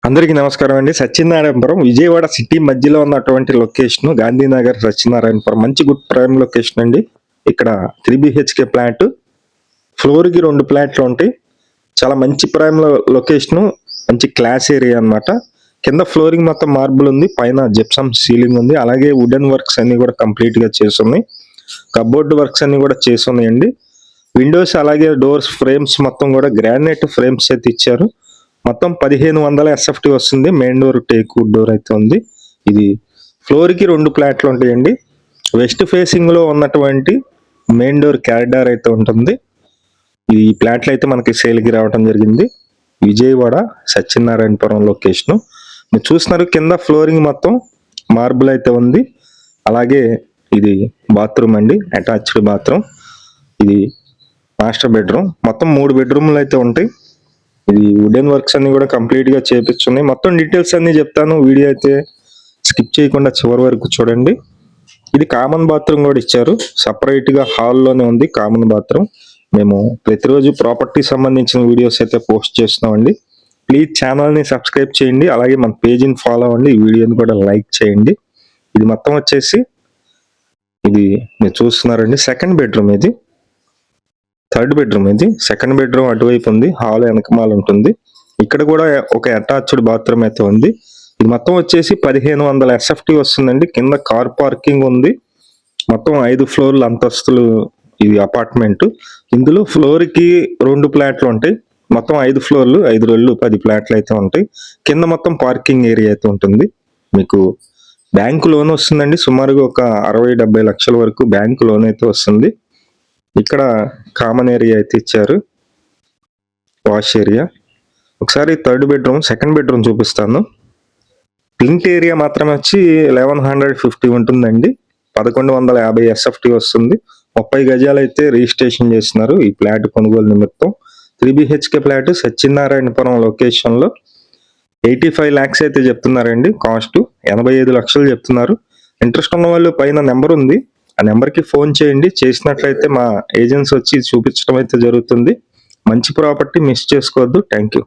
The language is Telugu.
అందరికీ నమస్కారం అండి. సత్యనారాయణపురం విజయవాడ సిటీ మధ్యలో ఉన్నటువంటి లొకేషన్ గాంధీనగర్ సత్యనారాయణపురం మంచి గుడ్ ప్రైమ్ లొకేషన్ అండి. ఇక్కడ 3 BHK ఫ్లాట్, ఫ్లోర్కి 2 ఫ్లాట్లు ఉంటాయి. చాలా మంచి ప్రైమ్ లొకేషన్, మంచి క్లాస్ ఏరియా అన్నమాట. కింద ఫ్లోరింగ్ మొత్తం మార్బుల్ ఉంది, పైన జిప్సమ్ సీలింగ్ ఉంది, అలాగే వుడెన్ వర్క్స్ అన్ని కూడా కంప్లీట్ గా చేస్తున్నాయి. కబోర్డ్ వర్క్స్ అన్ని కూడా చేస్తున్నాయండి. విండోస్ అలాగే డోర్స్ ఫ్రేమ్స్ మొత్తం కూడా గ్రానైట్ ఫ్రేమ్స్ అయితే ఇచ్చారు. మొత్తం 1500 SFT వస్తుంది. Main door teak wood door అయితే ఉంది. ఇది ఫ్లోర్ కి 2 ఫ్లాట్లు ఉంటాయండి. వెస్ట్ ఫేసింగ్ లో ఉన్నటువంటి మెయిన్ డోర్ క్యారిడార్ అయితే ఉంటుంది. ఈ ఫ్లాట్లు అయితే మనకి సేల్ కి రావడం జరిగింది. విజయవాడ సత్యనారాయణపురం లొకేషన్ మీరు చూస్తున్నారు. కింద ఫ్లోరింగ్ మొత్తం మార్బుల్ అయితే ఉంది. అలాగే ఇది బాత్రూమ్ అండి, అటాచ్డ్ బాత్రూమ్. ఇది మాస్టర్ బెడ్రూమ్. మొత్తం 3 బెడ్రూమ్లు అయితే ఉంటాయి. ఇది వుడెన్ వర్క్స్ అన్ని కూడా కంప్లీట్ గా చేపించున్నాయి. మొత్తం డీటెయిల్స్ అన్ని చెప్తాను, వీడియో అయితే స్కిప్ చేయకుండా చివరి వరకు చూడండి. ఇది కామన్ బాత్రూమ్ కూడా ఇచ్చారు, సపరేట్ గా హాల్లోనే ఉంది కామన్ బాత్రూమ్. మేము ప్రతిరోజు ప్రాపర్టీ సంబంధించిన వీడియోస్ అయితే పోస్ట్ చేస్తున్నామండి. ప్లీజ్ ఛానల్ ని సబ్స్క్రైబ్ చేయండి, అలాగే మన పేజీని ఫాలో అవ్వండి, ఈ వీడియోని కూడా లైక్ చేయండి. ఇది మొత్తం వచ్చేసి ఇది మీరు చూస్తున్నారండి సెకండ్ బెడ్రూమ్. ఇది థర్డ్ బెడ్రూమ్. ఇది సెకండ్ బెడ్రూమ్ అటువైపు ఉంది, హాల్ వెనకమాల ఉంటుంది. ఇక్కడ కూడా ఒక అటాచ్డ్ బాత్రూమ్ అయితే ఉంది. ఇది మొత్తం వచ్చేసి 1500 SFT వస్తుందండి. కింద కార్ పార్కింగ్ ఉంది. మొత్తం 5 ఫ్లోర్లు అంతస్తులు ఇది అపార్ట్మెంట్. ఇందులో ఫ్లోర్ కి 2 ఫ్లాట్లు ఉంటాయి. మొత్తం 5 ఫ్లోర్లు, 5 2 10 ఫ్లాట్లు అయితే ఉంటాయి. కింద మొత్తం పార్కింగ్ ఏరియా అయితే ఉంటుంది. మీకు బ్యాంకు లోన్ వస్తుందండి. సుమారుగా ఒక 60-70 లక్షల వరకు బ్యాంకు లోన్ అయితే వస్తుంది. ఇక్కడ కామన్ ఏరియా అయితే ఇచ్చారు, వాష్ ఏరియా. ఒకసారి థర్డ్ బెడ్రూమ్, సెకండ్ బెడ్రూమ్ చూపిస్తాను. ప్లింట్ ఏరియా మాత్రం వచ్చి 1150 ఉంటుందండి. 1150 SFT వస్తుంది. 30 గజాలు అయితే రిజిస్ట్రేషన్ చేస్తున్నారు ఈ ఫ్లాట్ కొనుగోలు నిమిత్తం. 3 BHK ఫ్లాట్ సత్యనారాయణపురం లొకేషన్ లో 85 lakhs అయితే చెప్తున్నారండి. కాస్ట్ 85 లక్షలు చెప్తున్నారు. ఇంట్రెస్ట్ ఉన్న వాళ్ళు పైన నెంబర్ ఉంది, ఆ నెంబర్కి ఫోన్ చేయండి. చేసినట్లయితే మా ఏజెంట్స్ వచ్చి చూపించడం అయితే జరుగుతుంది. మంచి ప్రాపర్టీ మిస్ చేసుకోవద్దు. Thank you.